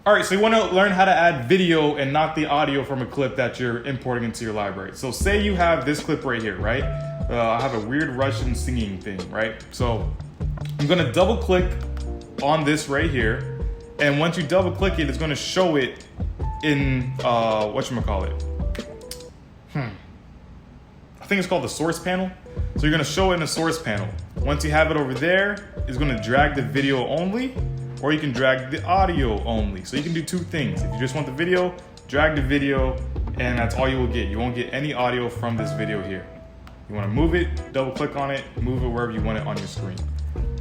All right, so you want to learn how to add video and not the audio from a clip that you're importing into your library. So say you have this clip right here, right? I have a weird Russian singing thing, right? So I'm gonna double click on this right here. And once you double click it, it's gonna show it in, whatchamacallit? I think it's called the source panel. So you're gonna show it in the source panel. Once you have it over there, it's gonna drag the video only, or you can drag the audio only. So you can do two things. If you just want the video, drag the video, and that's all you will get. You won't get any audio from this video here. You wanna move it, double click on it, move it wherever you want it on your screen.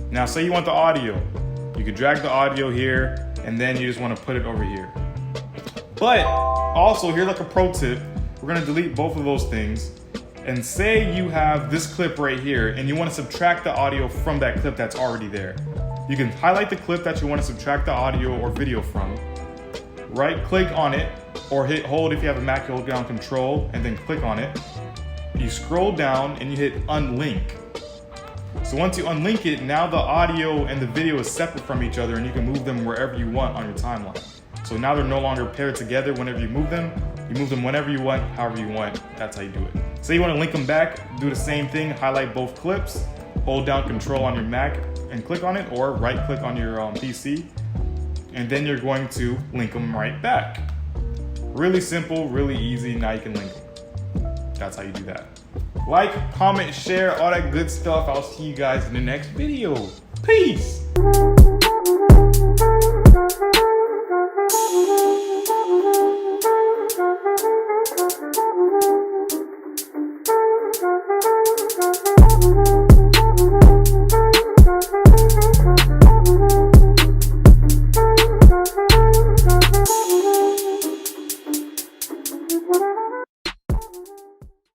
Now say you want the audio. You can drag the audio here, and then you just wanna put it over here. But also, here's like a pro tip. We're gonna delete both of those things. And say you have this clip right here, and you wanna subtract the audio from that clip that's already there. You can highlight the clip that you wanna subtract the audio or video from, right click on it, or hit hold if you have a Mac, you hold down Control, and then click on it. You scroll down and you hit unlink. So once you unlink it, now the audio and the video is separate from each other and you can move them wherever you want on your timeline. So now they're no longer paired together whenever you move them whenever you want, however you want, that's how you do it. Say you want to link them back, do the same thing, highlight both clips, hold down Control on your Mac and click on it, or right click on your PC, and then you're going to link them right back. Really simple, really easy, now you can link them. That's how you do that. Like, comment, share, all that good stuff. I'll see you guys in the next video. Peace.